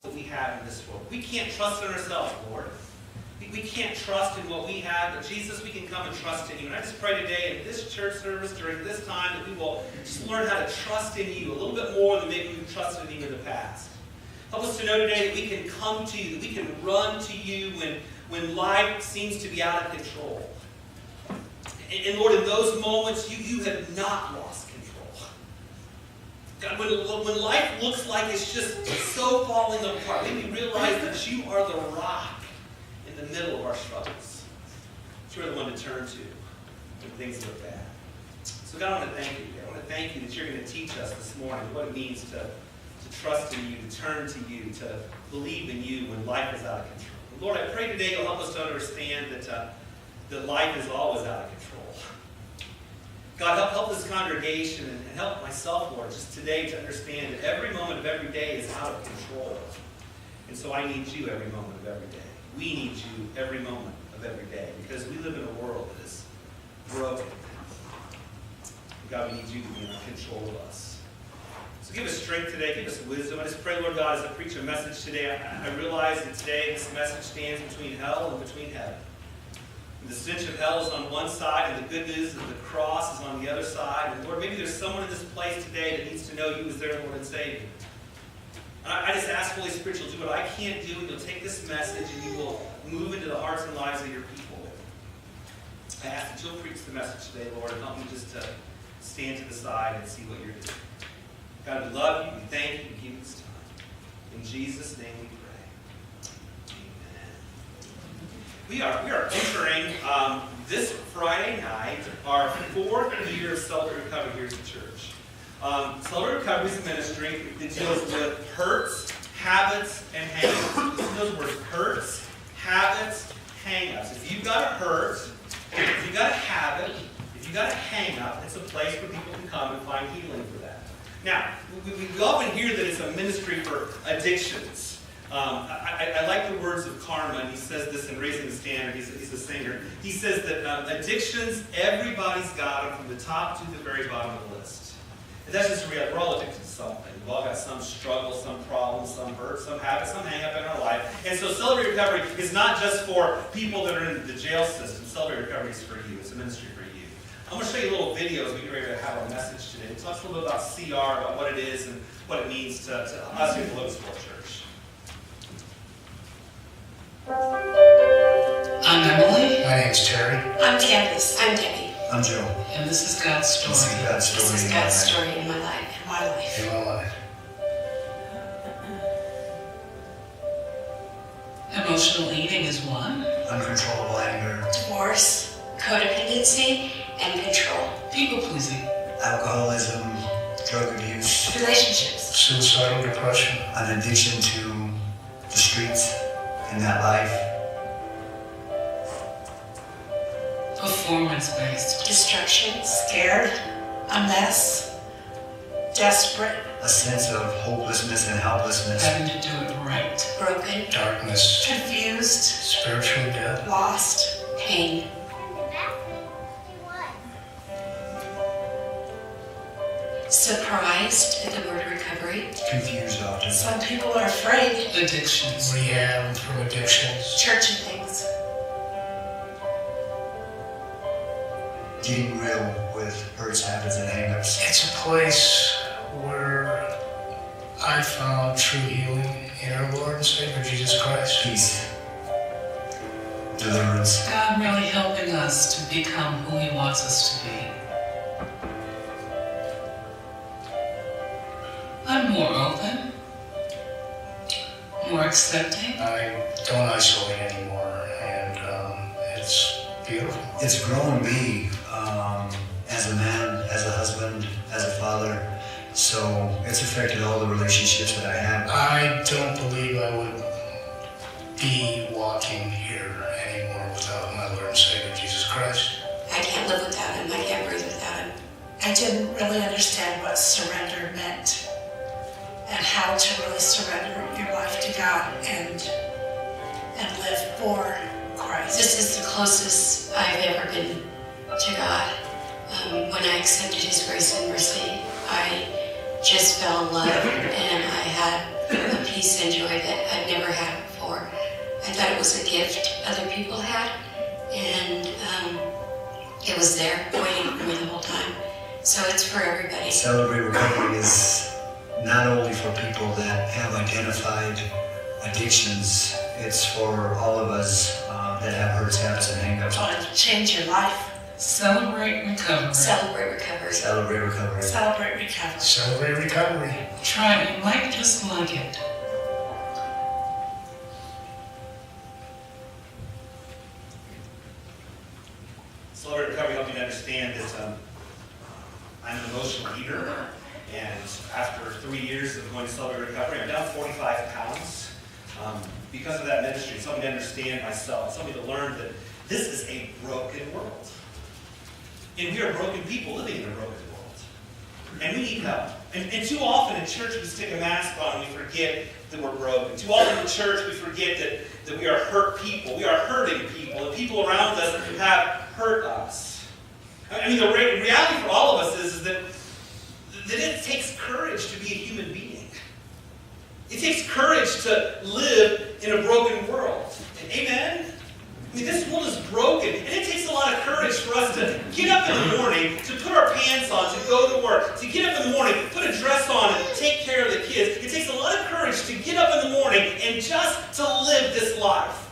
that we have in this world. We can't trust in ourselves, Lord. We can't trust in what we have, but Jesus, we can come and trust in you. And I just pray today in this church service during this time that we will just learn how to trust in you a little bit more than maybe we've trusted in you in the past. Help us to know today that we can come to you, that we can run to you when life seems to be out of control. And Lord, in those moments, you have not lost control. God, when life looks like it's just so falling apart, may we realize that you are the rock in the middle of our struggles. You're the one to turn to when things look bad. So God, I want to thank you today. I want to thank you that you're going to teach us this morning what it means to trust in you, to turn to you, to believe in you when life is out of control. And Lord, I pray today you'll help us to understand that life is always out of control. God, help this congregation and help myself, Lord, just today to understand that every moment of every day is out of control. And so I need you every moment of every day. We need you every moment of every day because we live in a world that is broken. God, we need you to be in control of us. So give us strength today. Give us wisdom. I just pray, Lord God, as I preach a message today, I realize that today this message stands between hell and between heaven. And the stench of hell is on one side, and the good news of the cross is on the other side. And Lord, maybe there's someone in this place today that needs to know you as their Lord and Savior. And I just ask, Holy Spirit, you'll do what I can't do, and you'll take this message and you will move into the hearts and lives of your people with it. I ask that you'll preach the message today, Lord, and help me just to stand to the side and see what you're doing. God, we love you, we thank you, we give you this time. In Jesus' name we pray. Amen. We are entering this Friday night our 4th year of Celebrate Recovery here at the church. Celebrate Recovery is a ministry that deals with hurts, habits, and hang-ups. It deals with hurts, habits, hang-ups. If you've got a hurt, if you've got a habit, if you've got a hang-up, it's a place where people can come and find healing for that. Now, we often hear that it's a ministry for addictions. I like the words of Karma, and he says this in Raising the Standard. He's a singer. He says that addictions, everybody's got them from the top to the very bottom of the list. And that's just real. We're all addicted to something. We've all got some struggle, some problem, some hurt, some habit, some hang-up in our life. And so Celebrate Recovery is not just for people that are in the jail system. Celebrate Recovery is for you. It's a ministry for you. I'm going to show you little videos. We get ready to have our message today. It talks a little bit about CR, about what it is and what it means to us here at the Logan School Church. I'm Emily. My name's Terry. I'm Candace. I'm Debbie. I'm Joe. And this is God's story. This is God's story. This is God's story in my life. In my life. In my life. Emotional eating is one. Uncontrollable anger. Divorce, codependency, and control. People pleasing. Alcoholism. Drug abuse. Relationships. Suicidal depression. An addiction to the streets and that life. Performance-based. Destruction. Scared. A mess. Desperate. A sense of hopelessness and helplessness. Having to do it right. Broken. Darkness. Confused. Spiritual death. Lost. Pain. Surprised at the word recovery. Confused often. Some people are afraid. Addictions. Rehab from addictions. Church and things. Getting real with hurts, habits, and hang-ups. It's a place where I found true healing in our Lord and Savior, Jesus Christ. Peace. Deliverance. God really helping us to become who He wants us to be. I'm more open, more accepting. I don't isolate anymore, and it's beautiful. It's grown me as a man, as a husband, as a father. So it's affected all the relationships that I have. I don't believe I would be walking here anymore without my Lord and Savior, Jesus Christ. I can't live without him. I can't breathe without him. I didn't really understand what surrender meant and how to really surrender your life to God and live for Christ. This is the closest I've ever been to God. When I accepted His grace and mercy, I just fell in love, and I had a peace peace and joy that I've never had before. I thought it was a gift other people had, and it was there waiting for me the whole time. So it's for everybody. Celebrate Recovery is not only for people that have identified addictions, it's for all of us that have hurts, habits, and hang-ups. To change your life. Celebrate recovery. Celebrate recovery. Celebrate Recovery. Celebrate recovery. Celebrate recovery. Try it. You might just like it. Celebrate Recovery helped me to understand that I'm an emotional eater, and after 3 years of going to Celebrate Recovery, I'm down 45 pounds. Because of that ministry, it's helped me to understand myself. It's helped me to learn that this is a broken world. And we are broken people living in a broken world. And we need help. And too often in church we stick a mask on and we forget that we're broken. Too often in church we forget that we are hurt people. We are hurting people. The people around us have hurt us. I mean, the reality for all of us is that it takes courage to be a human being. It takes courage to live in a broken world. Amen? I mean, this world is broken, and it takes a lot of courage for us to get up in the morning, to put our pants on, to go to work, to get up in the morning, put a dress on, and take care of the kids. It takes a lot of courage to get up in the morning and just to live this life.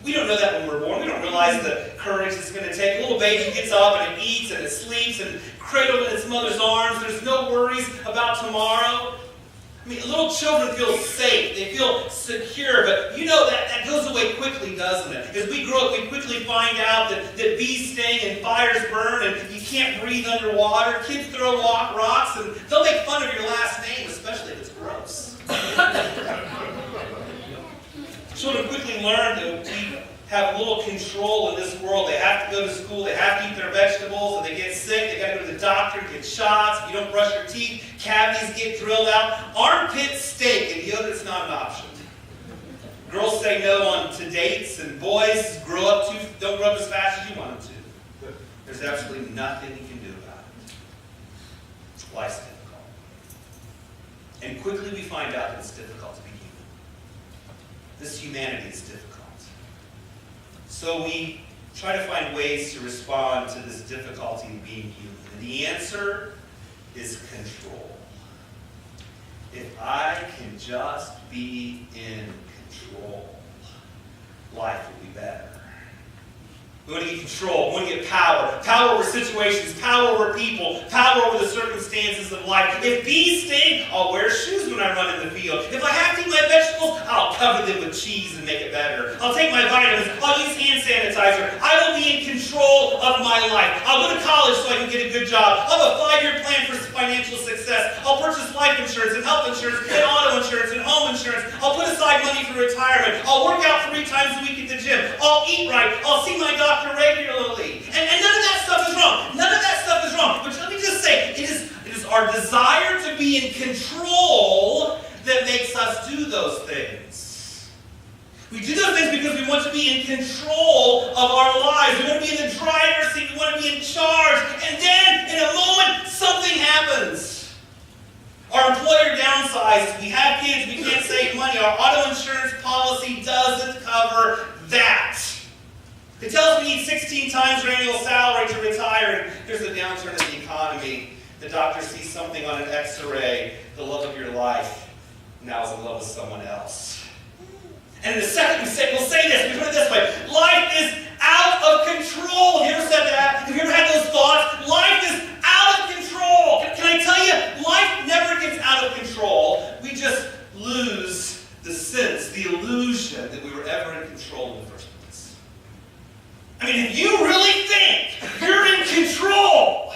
We don't know that when we're born. We don't realize the courage it's going to take. A little baby gets up and it eats and it sleeps and cradled in its mother's arms. There's no worries about tomorrow. I mean, little children feel safe. They feel secure. But you know that goes away quickly, doesn't it? As we grow up, we quickly find out that bees sting and fires burn and you can't breathe underwater. Kids throw rocks and they'll make fun of your last name, especially if it's gross. Children quickly learn that we have little control in this world. They have to go to school, they have to eat their vegetables, if they get sick, they got to go to the doctor, get shots. If you don't brush your teeth, cavities get drilled out. Armpit steak and deodorant's not an option. Girls say no on to dates, and boys don't grow up as fast as you want them to. There's absolutely nothing you can do about it. Life's difficult. And quickly we find out that it's difficult to be human. This humanity is difficult. So we try to find ways to respond to this difficulty in being human. And the answer is control. If I can just be in control, life will be better. We want to get control. We want to get power. Power over situations. Power over people. Power over the circumstances of life. If bees sting, I'll wear shoes when I run in the field. If I have to eat my vegetables, I'll cover them with cheese and make it better. I'll take my vitamins. I'll use hand sanitizer. I will be in control of my life. I'll go to college so I can get a good job. I'll have a 5-year plan for financial success. I'll purchase life insurance and health insurance and auto insurance and home insurance. I'll put aside money for retirement. I'll work out 3 times a week at the gym. I'll eat right. I'll see my doctor regularly. And none of that stuff is wrong. None of that stuff is wrong. But let me just say, it is our desire to be in control that makes us do those things. We do those things because we want to be in control of our lives. We want to be in the driver's seat. We want to be in charge. And then, in a moment, something happens. Our employer downsizes. We have kids. We can't save money. Our auto insurance policy doesn't cover that. It tells me you need 16 times your annual salary to retire, and there's a downturn in the economy. The doctor sees something on an x-ray. The love of your life now is in love with someone else. And in a second we'll say this, we put it this way: life is out of control. Have you ever said that? Have you ever had those thoughts? Life is out of control. Can I tell you, life never gets out of control. We just lose the sense, the illusion that we were ever in control in the first place. I mean, if you really think you're in control,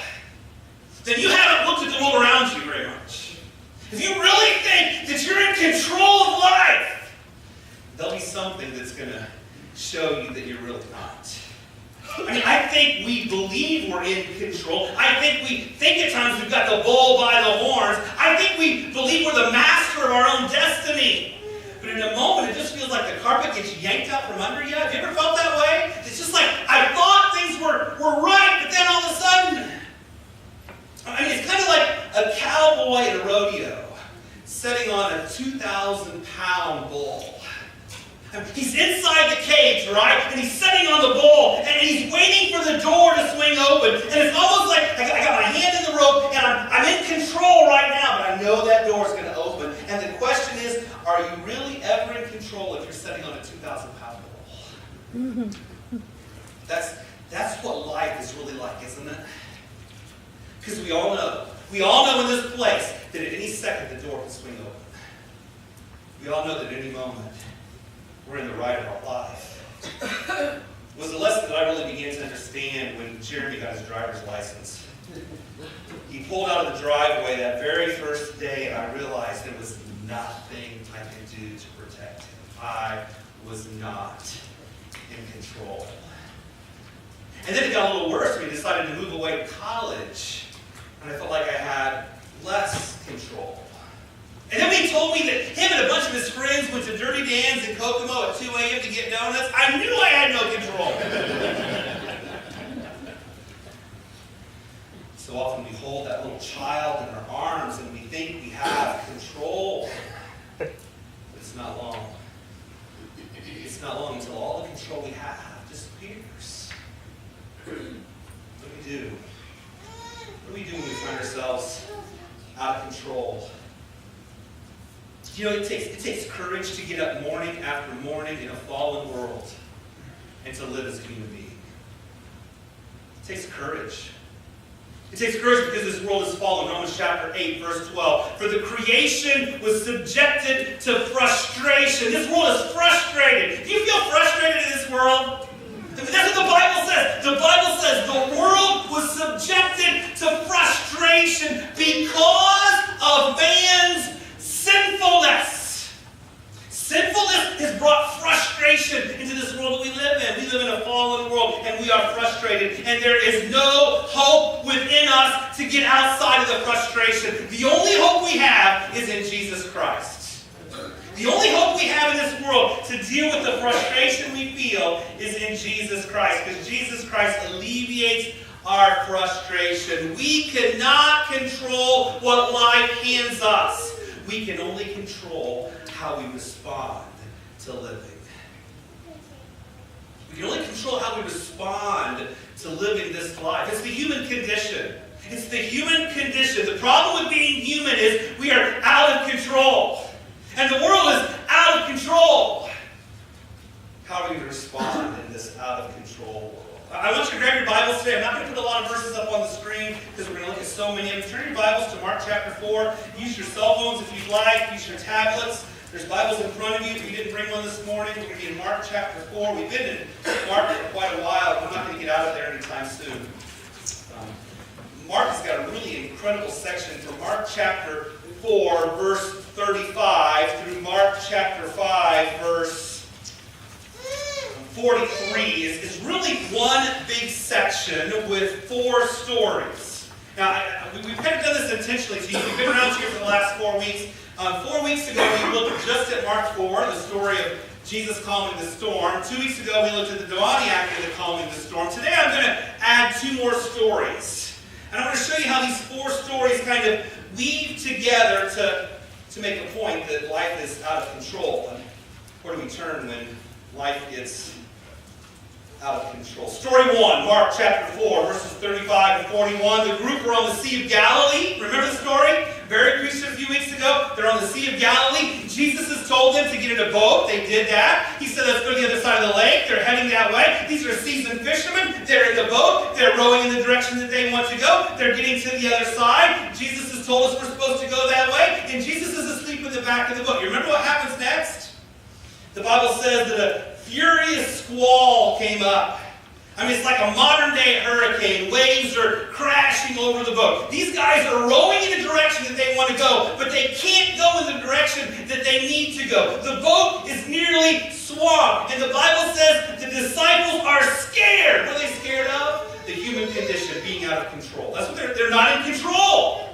then you haven't looked at the world around you very much. If you really think that you're in control of life, there'll be something that's going to show you that you're really not. I mean, I think we believe we're in control. I think we think at times we've got the bull by the horns. I think we believe we're the master of our own destiny. But in a moment, it just feels like the carpet gets yanked out from under you. Have you ever felt that way? It's just like, I thought things were right, but then all of a sudden, I mean, it's kind of like a cowboy at a rodeo. sitting on a 2,000-pound bull. He's inside the cage, right? And he's sitting on the bull, and he's waiting for the door to swing open. And it's almost like I got my hand in the rope, and I'm in control right now, but I know that door's going to open. And the question is, are you really ever in control if you're sitting on a 2,000-pound bull? That's what life is really like, isn't it? Because we all know in this place that at any second the door can swing open. We all know that at any moment we're in the ride of our life. It was a lesson that I really began to understand when Jeremy got his driver's license. He pulled out of the driveway that very first day, and I realized there was nothing I could do to protect him. I was not in control. And then it got a little worse when he decided to move away to college, and I felt like I had less control. And then when he told me that him and a bunch of his friends went to Dirty Dan's in Kokomo at 2 a.m. to get donuts, I knew I had no control. So often we hold that little child in our arms and we think we have control. But it's not long. It's not long until all the control we have disappears. What do we do? What do we do when we find ourselves out of control? You know, it takes courage to get up morning after morning in a fallen world and to live as a human being. It takes courage. It takes courage because this world is fallen. Romans chapter 8, verse 12. For the creation was subjected to frustration. This world is frustrated. Do you feel frustrated in this world? That's what the Bible says. The Bible says the world was subjected to frustration because of man's sinfulness. Sinfulness has brought frustration into this world that we live in. We live in a fallen world and we are frustrated. And there is no hope within us to get outside of the frustration. The only hope we have is in Jesus Christ. The only hope we have in this world to deal with the frustration we feel is in Jesus Christ. Because Jesus Christ alleviates our frustration. We cannot control what life hands us. We can only control how we respond to living. We can only control how we respond to living this life. It's the human condition. It's the human condition. The problem with being human is we are out of control. And the world is out of control. How do we respond in this out of control world? I want you to grab your Bibles today. I'm not going to put a lot of verses up on the screen because we're going to look at so many of them. Turn your Bibles to Mark chapter 4. Use your cell phones if you'd like. Use your tablets. There's Bibles in front of you. If you didn't bring one this morning, we're going to be in Mark chapter 4. We've been in Mark for quite a while. I'm not going to get out of there anytime soon. Mark has got a really incredible section from Mark chapter 4, verse 35, through Mark chapter 5, verse 43 is really one big section with 4 stories. Now, we've kind of done this intentionally to you. We've been around here for the last 4 weeks. 4 weeks ago, we looked just at Mark 4, the story of Jesus calming the storm. 2 weeks ago, we looked at the demoniac and the calming the storm. Today, I'm going to add 2 more stories. And I'm going to show you how these 4 stories kind of weave together to make a point that life is out of control. And where do we turn when life gets out of control? Story 1, Mark chapter 4, verses 35 to 41. The group were on the Sea of Galilee. Remember the story? Barry preached a few weeks ago. They're on the Sea of Galilee. Jesus has told them to get in a boat. They did that. He said, let's go to the other side of the lake. They're heading that way. These are seasoned fishermen. They're in the boat. They're rowing in the direction that they want to go. They're getting to the other side. Jesus has told us we're supposed to go that way. And Jesus is asleep in the back of the boat. You remember what happens next? The Bible says that a furious squall came up. I mean, it's like a modern-day hurricane. Waves are crashing over the boat. These guys are rowing in the direction that they want to go, but they can't go in the direction that they need to go. The boat is nearly swamped, and the Bible says the disciples are scared. What are they scared of? The human condition, being out of control. That's what they're not in control.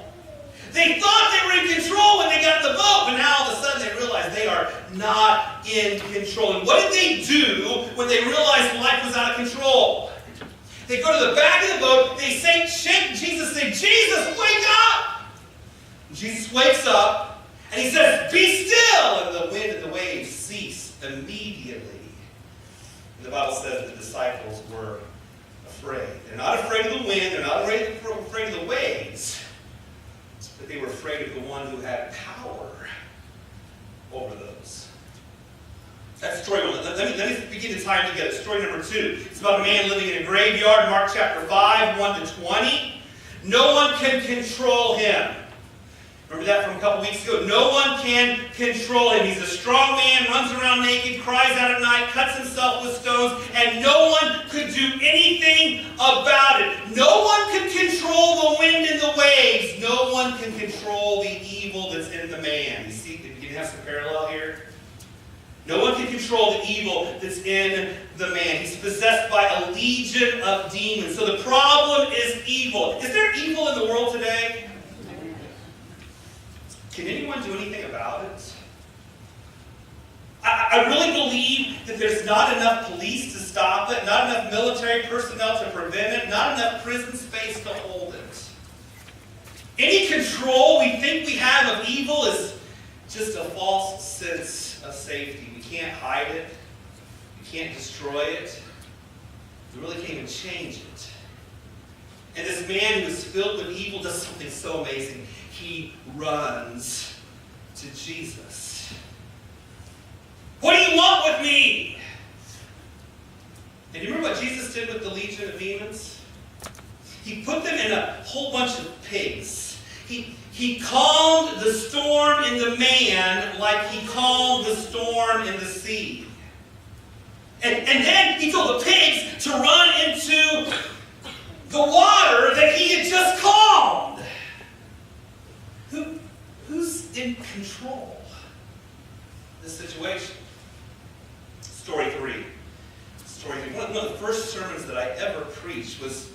They thought they were in control when they got in the boat, but now all of a sudden they realize they are not in control. And what did they do when they realized life was out of control? They go to the back of the boat, they shake Jesus, say, Jesus, wake up! And Jesus wakes up, And he says, be still! And the wind and the waves ceased immediately. And the Bible says the disciples were afraid. They're not afraid of the wind. They're not afraid of the waves. But they were afraid of the one who had power over those. That's story one. Let me begin to tie them together. Story number 2. It's about a man living in a graveyard. Mark chapter 5, 1 to 20. No one can control him. Remember that from a couple weeks ago? No one can control him. He's a strong man, runs around naked, cries out at night, cuts himself with stones, and no one could do anything about it. No one can control the wind and the waves. No one can control the evil that's in the man. You see, you can have some parallel here. No one can control the evil that's in the man. He's possessed by a legion of demons. So the problem is evil. Is there evil in the world today? Can anyone do anything about it? I really believe that there's not enough police to stop it, not enough military personnel to prevent it, not enough prison space to hold it. Any control we think we have of evil is just a false sense of safety. We can't hide it. We can't destroy it. We really can't even change it. And this man who is filled with evil does something so amazing. He runs to Jesus. What do you want with me? And you remember what Jesus did with the legion of demons? He put them in a whole bunch of pigs. He calmed the storm in the man like he calmed the storm in the sea. And then he told the pigs to run into the water that he had just calmed. Who's in control of this situation? Story 3. One of the first sermons that I ever preached was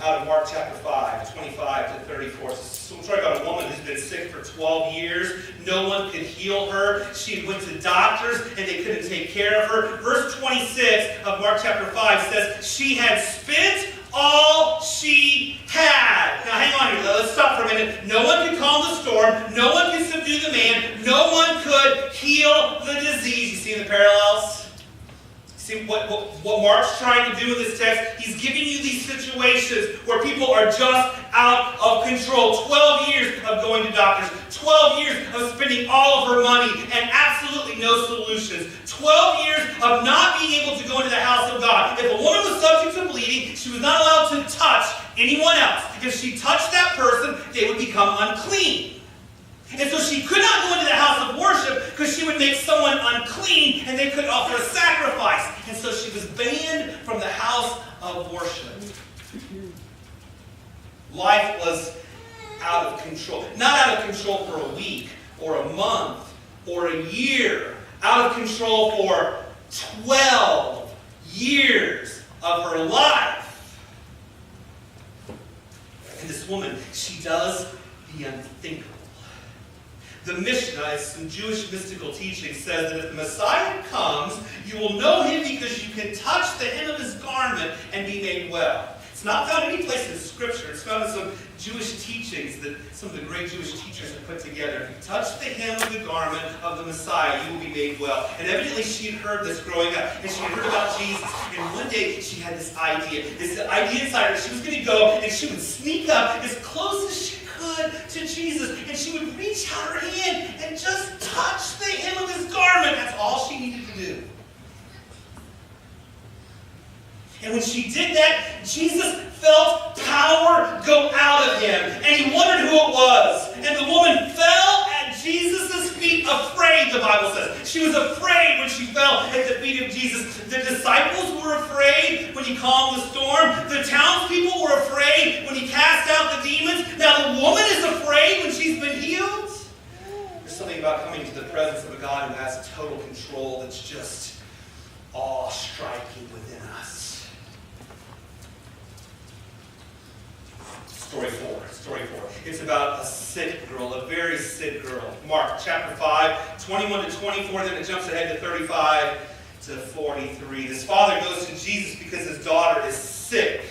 out of Mark chapter 5, 25 to 34. So we're talking about a woman who's been sick for 12 years. No one could heal her. She went to doctors and they couldn't take care of her. Verse 26 of Mark chapter 5 says, she had spent all she had. Now hang on here. Let's stop for a minute. No one could calm the storm. No one could subdue the man. No one could heal the disease. You see the parallels? See what Mark's trying to do in this text? He's giving you these situations where people are just out of control. 12 years of going to doctors. 12 years of spending all of her money and absolutely no solutions. 12 years of not being able to go into the house of God. If a woman was subject to bleeding, she was not allowed to touch anyone else. If she touched that person, they would become unclean. And so she could not go into the house of worship because she would make someone unclean and they could offer a sacrifice. And so she was banned from the house of worship. Life was out of control. Not out of control for a week or a month or a year. Out of control for 12 years of her life. And this woman, she does the unthinkable. The Mishnah, some Jewish mystical teaching, says that if the Messiah comes, you will know him because you can touch the hem of his garment and be made well. It's not found any place in Scripture. It's found in some Jewish teachings that some of the great Jewish teachers have put together. If you touch the hem of the garment of the Messiah, you will be made well. And evidently she had heard this growing up. And she had heard about Jesus. And one day she had this idea inside her. She was going to go and she would sneak up as close as she could to Jesus, and she would reach out her hand and just touch the hem of his garment. That's all she needed to do. And when she did that, Jesus felt power go out of him, and he wondered who it was. And the woman fell at Jesus' feet, afraid, the Bible says. She was afraid when she fell at the feet of Jesus. The disciples were afraid when he calmed the storm. The townspeople were afraid when he cast out the demons. Now the woman is afraid when she's been healed. There's something about coming to the presence of a God who has total control that's just awe-striking within us. Story 4. It's about a sick girl, a very sick girl. Mark chapter 5, 21 to 24, then it jumps ahead to 35 to 43. This father goes to Jesus because his daughter is sick,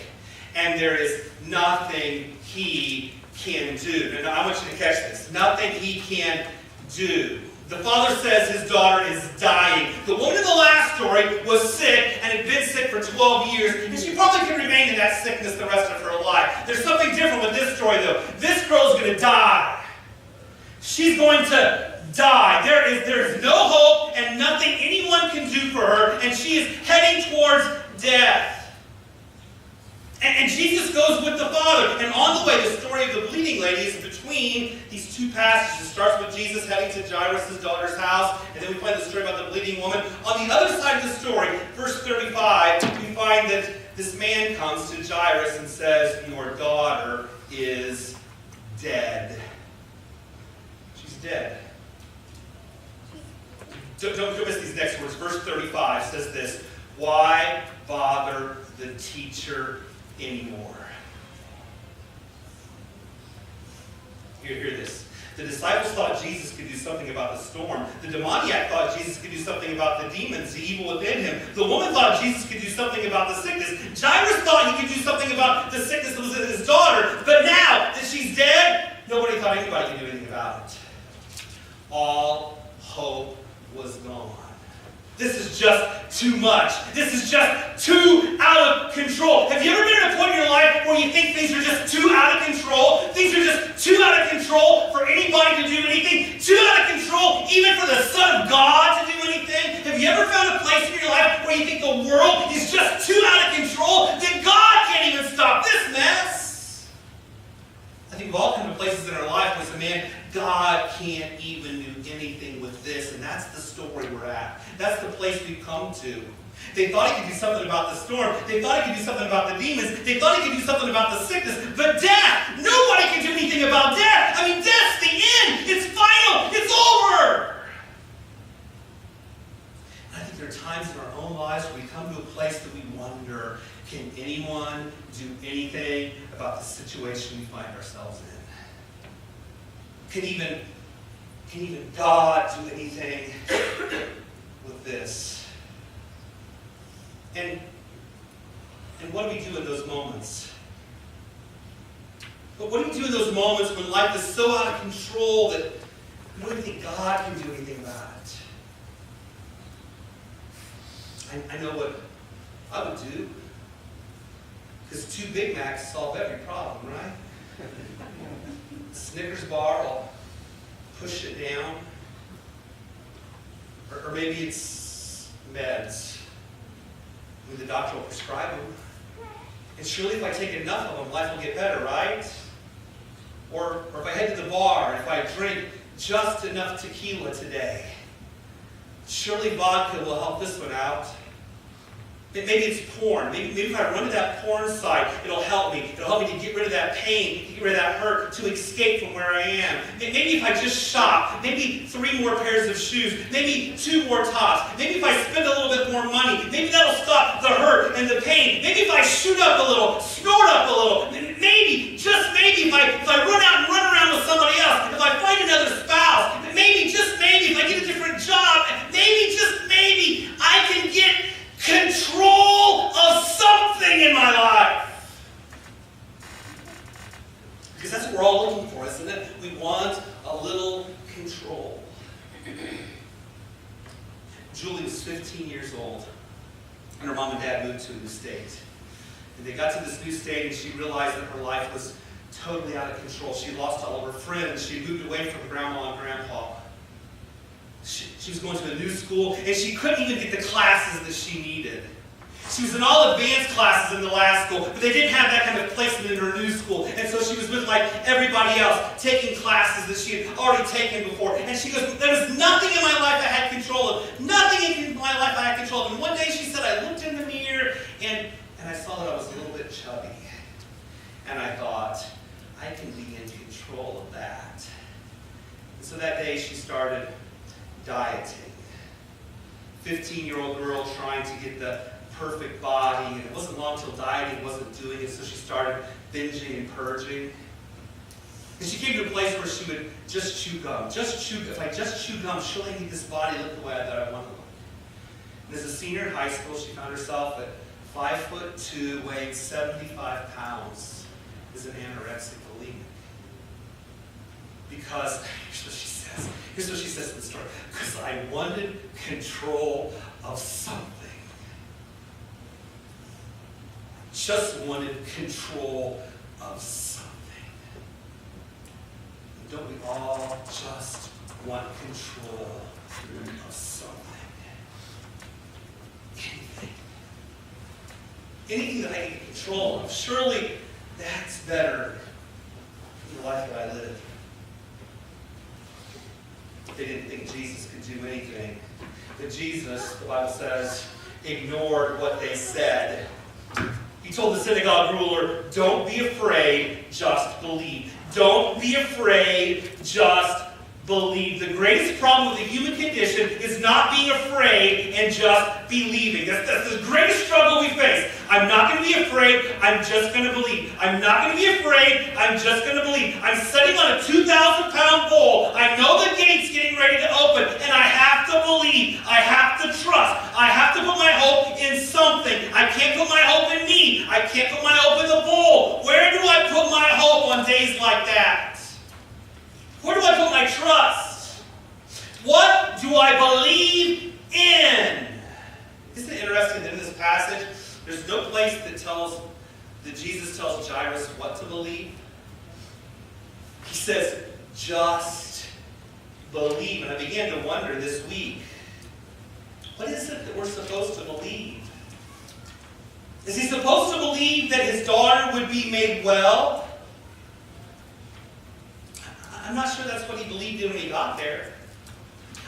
and there is nothing he can do. And I want you to catch this. Nothing he can do? The father says his daughter is dying. The woman in the last story was sick and had been sick for 12 years, and she probably could remain in that sickness the rest of her life. There's something different with this story, though. This girl's going to die. She's going to die. There's no hope and nothing anyone can do for her, and she is heading towards death. And Jesus goes with the Father. And on the way, the story of the bleeding lady is between these two passages. It starts with Jesus heading to Jairus' daughter's house, and then we find the story about the bleeding woman. On the other side of the story, verse 35, we find that this man comes to Jairus and says, "Your daughter is dead." She's dead. Don't miss these next words. Verse 35 says this: "Why bother the teacher anymore?" Hear this. The disciples thought Jesus could do something about the storm. The demoniac thought Jesus could do something about the demons, the evil within him. The woman thought Jesus could do something about the sickness. Jairus thought he could do something about the sickness that was in his daughter. But now that she's dead, nobody thought anybody could do anything about it. All hope was gone. This is just too much. This is just too out of control. Have you ever been at a point in your life where you think things are just too out of control? Things are just too out of control for anybody to do anything? Too out of control even for the Son of God to do anything? Have you ever found a place in your life where you think the world is just too out of control that God can't even stop this mess? I think we've all come to places in our life where we say, man, God can't even do anything with this. And that's the story we're at. That's the place we've come to. They thought he could do something about the storm. They thought he could do something about the demons. They thought he could do something about the sickness. But death! Nobody can do anything about death. I mean, death's the end. It's final. It's over. And I think there are times in our own lives where we come to a place that we wonder, can anyone do anything about the situation we find ourselves in? Can even God do anything with this? And what do we do in those moments? But what do we do in those moments when life is so out of control that we don't even think God can do anything about it? I know what I would do. Because 2 Big Macs solve every problem, right? Snickers bar, I'll push it down. Or maybe it's meds. I mean, the doctor will prescribe them. And surely if I take enough of them, life will get better, right? Or if I head to the bar, if I drink just enough tequila today, surely vodka will help this one out. Maybe it's porn. Maybe if I run to that porn site, it'll help me. It'll help me to get rid of that pain, to get rid of that hurt, to escape from where I am. Maybe if I just shop, maybe 3 more pairs of shoes, maybe 2 more tops. Maybe if I spend a little bit more money, maybe that'll stop the hurt and the pain. Maybe if I shoot up a little, snort up a little, maybe, just maybe, if I run out and run around with somebody else, if I find another spouse, maybe, just maybe, if I get a different job, maybe, just maybe, I can get control of something in my life. Because that's what we're all looking for, isn't it? We want a little control. Julie was 15 years old, and her mom and dad moved to a new state. And they got to this new state, and she realized that her life was totally out of control. She lost all of her friends. She moved away from grandma and grandpa. She was going to a new school, and she couldn't even get the classes that she needed. She was in all advanced classes in the last school, but they didn't have that kind of placement in her new school. And so she was with like everybody else, taking classes that she had already taken before. And she goes, there was nothing in my life I had control of. Nothing in my life I had control of. And one day she said, I looked in the mirror, and I saw that I was a little bit chubby. And I thought, I can be in control of that. And so that day she started dieting. 15-year-old girl trying to get the perfect body, and it wasn't long until dieting wasn't doing it, so she started binging and purging. And she came to a place where she would just chew gum. If I just chew gum, she'll make this body look the way I thought I wanted to look. And as a senior in high school, she found herself at 5'2", weighing 75 pounds, as an anorexic bulimic. Because, here's what she says, Here's what she says in the story. Because I wanted control of something. Just wanted control of something. Don't we all just want control of something? Anything. Anything that I can control of. Surely that's better than the life that I live. They didn't think Jesus could do anything. But Jesus, the Bible says, ignored what they said. He told the synagogue ruler, don't be afraid, just believe. Don't be afraid, just believe. The greatest problem with the human condition is not being afraid and just believing. That's the greatest struggle we face. I'm not going to be afraid, I'm just going to believe. I'm not going to be afraid, I'm just going to believe. I'm sitting on a 2,000-pound bull. I know the gate's getting ready to open, and I have to believe. I have to trust. I have to put my hope in something. I can't put my hope in me. I can't put my hope in the bull. Where do I put my hope on days like that? Where do I put my trust? What do I believe in? Isn't it interesting that in this passage, there's no place that Jesus tells Jairus what to believe? He says, just believe. And I began to wonder this week, what is it that we're supposed to believe? Is he supposed to believe that his daughter would be made well? I'm not sure that's what he believed in when he got there.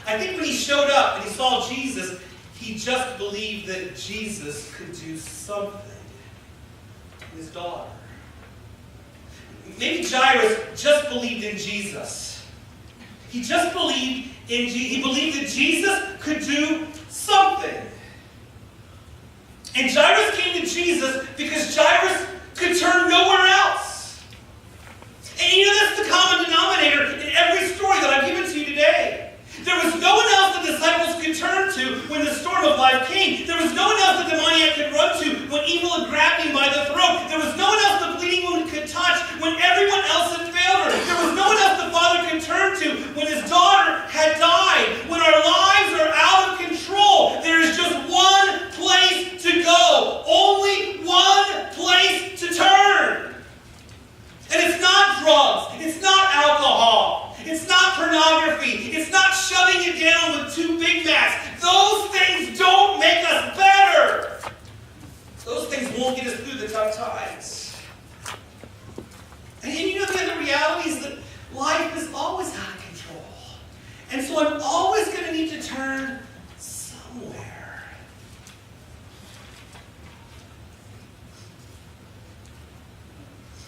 I think when he showed up and he saw Jesus, he just believed that Jesus could do something with his daughter. Maybe Jairus just believed in Jesus. He just believed in he believed that Jesus could do something. And Jairus came to Jesus because Jairus could turn nowhere else. And you know that's the common denominator in every story that I've given to you today. There was no one else the disciples could turn to when the storm of life came. There was no one else the demoniac could run to when evil had grabbed him by the throat. There was no one else the bleeding woman could touch when everyone else had failed her. There was no one else the father could turn to when his daughter had died. When our lives are out of control, there is just one place to go. Only one place to turn. And it's not drugs. It's not alcohol. It's not pornography. It's not shoving it down with 2 Big Macs. Those things don't make us better. Those things won't get us through the tough times. And you know the other reality is that life is always out of control. And so I'm always going to need to turn somewhere.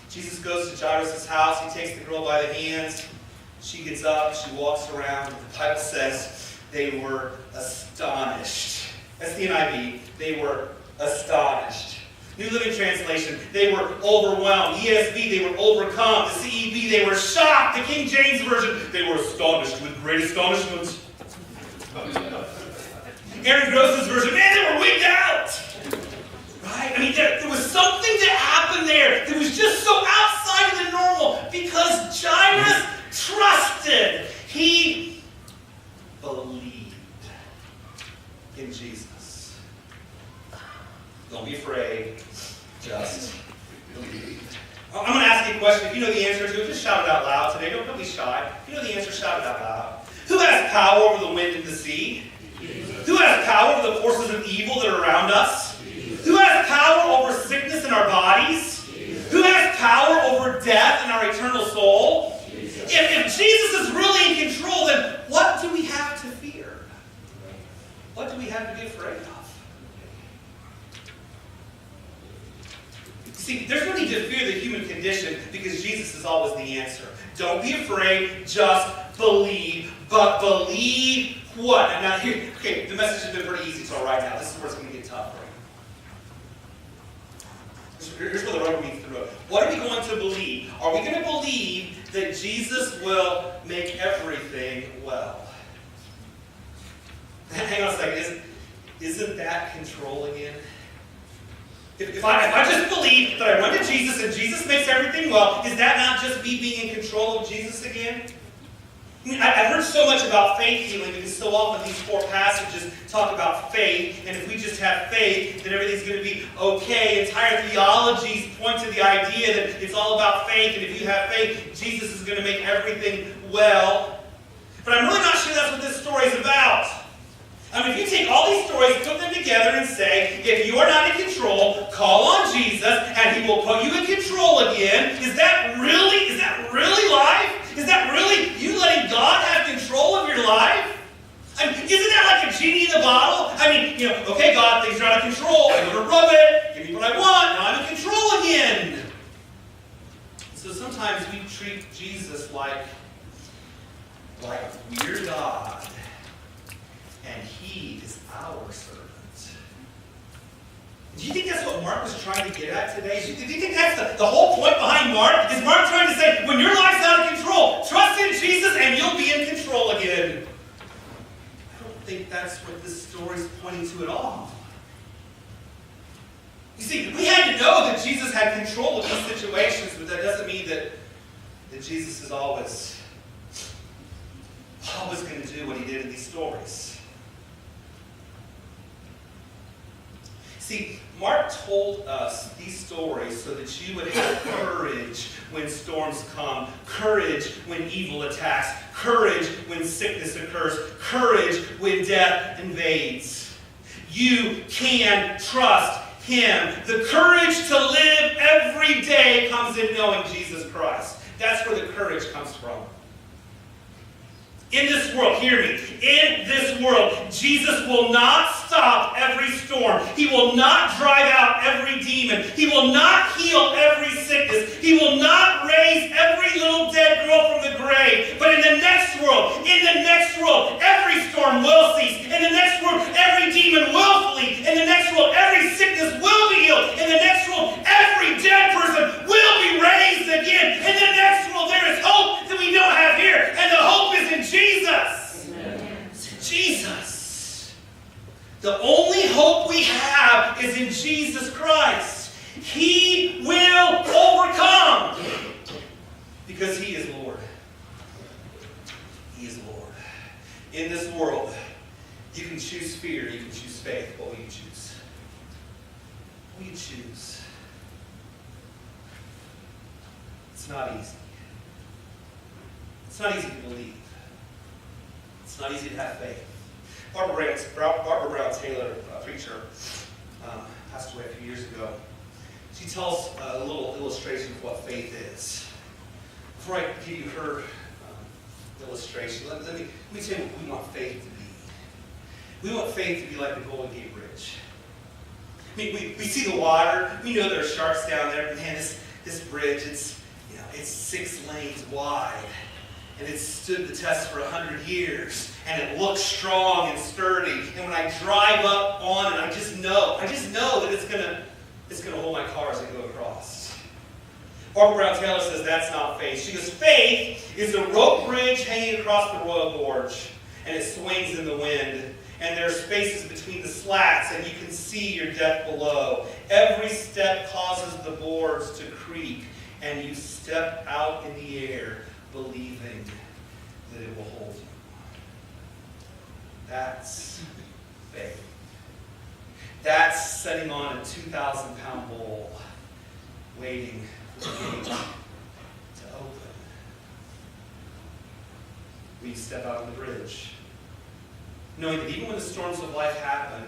Jesus goes to Jairus' house. He takes the girl by the hands. She gets up. She walks around. The Bible says they were astonished. That's the NIV. They were astonished. New Living Translation, they were overwhelmed. ESV, they were overcome. The CEV, they were shocked. The King James Version, they were astonished with great astonishment. Aaron Gross's version, man, they were wigged out. Right? I mean, there was something that happened there that was just so outside of the normal because Jairus trusted. He believed in Jesus. Don't be afraid. Just believe. I'm going to ask you a question. If you know the answer to it, just shout it out loud today. Don't be shy. If you know the answer, shout it out loud. Who has power over the wind and the sea? Who has power over the forces of evil that are around us? Who has power over sickness in our bodies? Who has power over death in our eternal soul? If Jesus is really in control, then what do we have to fear? What do we have to be afraid of? See, there's no need to fear the human condition because Jesus is always the answer. Don't be afraid, just believe. But believe what? And now here, okay, the message has been pretty easy until right now. This is where it's going to get tough. Here's where the rubber meets the road. What are we going to believe? Are we going to believe that Jesus will make everything well? Hang on a second. Isn't that control again? If I just believe that I run to Jesus and Jesus makes everything well, is that not just me being in control of Jesus again? I've heard so much about faith healing because so often these 4 passages talk about faith, and if we just have faith, then everything's going to be okay. Entire theologies point to the idea that it's all about faith, and if you have faith, Jesus is going to make everything well. But I'm really not sure that's what this story is about. I mean, if you take all these stories, put them together and say, if you are not in control, call on Jesus and he will put you in control again. Is that really life? Is that really you letting God have control of your life? I mean, isn't that like a genie in the bottle? I mean, okay, God, things are out of control. I'm going to rub it. Give me what I want. Now I'm in control again. So sometimes we treat Jesus like we're God. And he is our servant. Do you think that's what Mark was trying to get at today? Do you think that's the whole point behind Mark? Is Mark trying to say, when your life's out of control, trust in Jesus and you'll be in control again? I don't think that's what this story's pointing to at all. You see, we had to know that Jesus had control of these situations, but that doesn't mean that Jesus is always going to do what he did in these stories. See, Mark told us these stories so that you would have courage when storms come, courage when evil attacks, courage when sickness occurs, courage when death invades. You can trust him. The courage to live every day comes in knowing Jesus Christ. That's where the courage comes from. In this world, hear me, in this world, Jesus will not stop every storm. He will not drive out every demon. He will not heal every sickness. He will not raise every little dead girl from the grave. But in the next world, every storm will cease. In the next world, every demon will flee. In the next world, every sickness will be healed. In the next world, every dead person will be raised again. In the next world, there is hope that we don't have here. And the hope is in Jesus. Amen. It's in Jesus. The only hope we have is in Jesus Christ. He will overcome because he is Lord. He is Lord. In this world, you can choose fear, you can choose faith. What will you choose? What will you choose? It's not easy. It's not easy to believe. It's not easy to have faith. Barbara Brown Taylor, a preacher, passed away a few years ago. She tells a little illustration of what faith is. Before I give you her illustration, let me tell you what we want faith to be. We want faith to be like the Golden Gate Bridge. I mean, we see the water. We know there are sharks down there. But man, this bridge, it's 6 lanes wide. And it's stood the test for 100 years. And it looks strong and sturdy. And when I drive up on it, I just know that it's gonna hold my car as I go across. Barbara Brown Taylor says that's not faith. She goes, faith is a rope bridge hanging across the Royal Gorge. And it swings in the wind. And there are spaces between the slats, and you can see your deck below. Every step causes the boards to creak, and you step out in the air, believing that it will hold you. That's faith. That's setting on a 2,000-pound bowl, waiting for the gate to open. We step out on the bridge, knowing that even when the storms of life happen,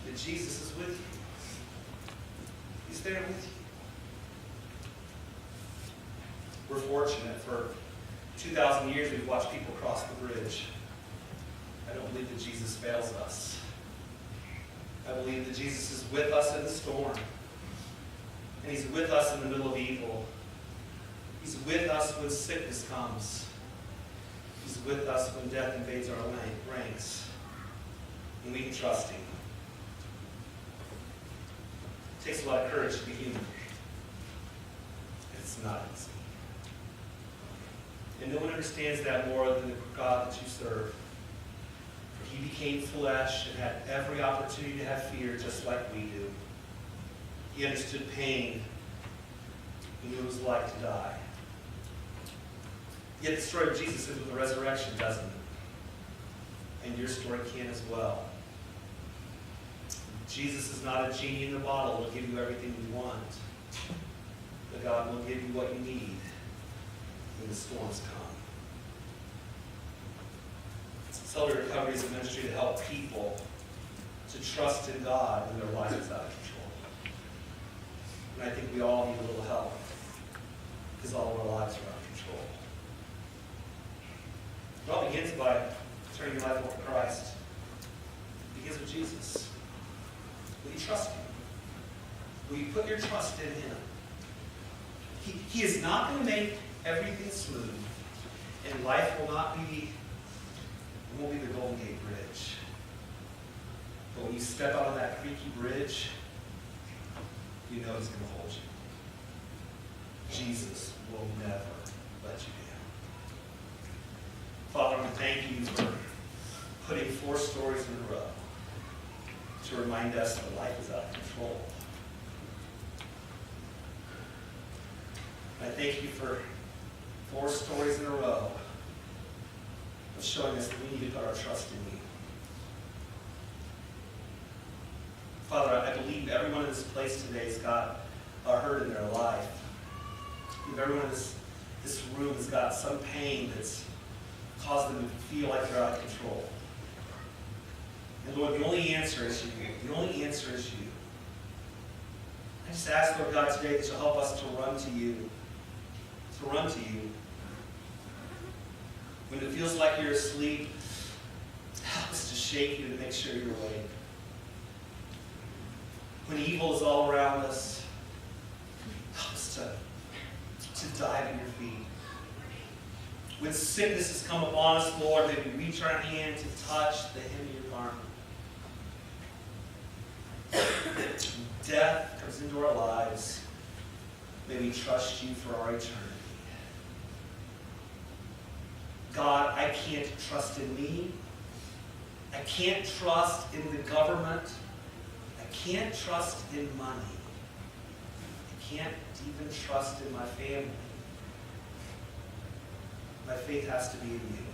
that Jesus is with you. He's there with you. We're fortunate. For 2,000 years we've watched people cross the bridge. I don't believe that Jesus fails us. I believe that Jesus is with us in the storm. And he's with us in the middle of evil. He's with us when sickness comes. He's with us when death invades our ranks. And we can trust him. It takes a lot of courage to be human. It's not easy. And no one understands that more than the God that you serve. For he became flesh and had every opportunity to have fear just like we do. He understood pain. He knew what it was like to die. Yet the story of Jesus ends with the resurrection, doesn't it? And your story can as well. Jesus is not a genie in the bottle who will give you everything you want. But God will give you what you need when the storms come. Celebrate Recovery is a ministry to help people to trust in God when their life is out of control. And I think we all need a little help because all of our lives are out of control. It all begins by turning your life over to Christ. It begins with Jesus. Will you trust Him? Will you put your trust in Him? He is not going to make everything smooth, and life will not be, it won't be the Golden Gate Bridge. But when you step out on that creaky bridge, you know He's going to hold you. Jesus will never let you down. Father, I want to thank you for putting 4 stories in a row to remind us that life is out of control. I thank you for 4 stories in a row of showing us that we need to put our trust in you. Father, I believe everyone in this place today has got a hurt in their life. I believe everyone in this room has got some pain that's caused them to feel like they're out of control. And Lord, the only answer is you. The only answer is you. I just ask, Lord God, today that you'll help us to run to you. To run to you. When it feels like you're asleep, help us to shake you to make sure you're awake. When evil is all around us, help us to dive at your feet. When sickness has come upon us, Lord, may we reach our hand to touch the hem of your garment. Death comes into our lives. May we trust you for our eternity. God, I can't trust in me. I can't trust in the government. I can't trust in money. I can't even trust in my family. My faith has to be in you.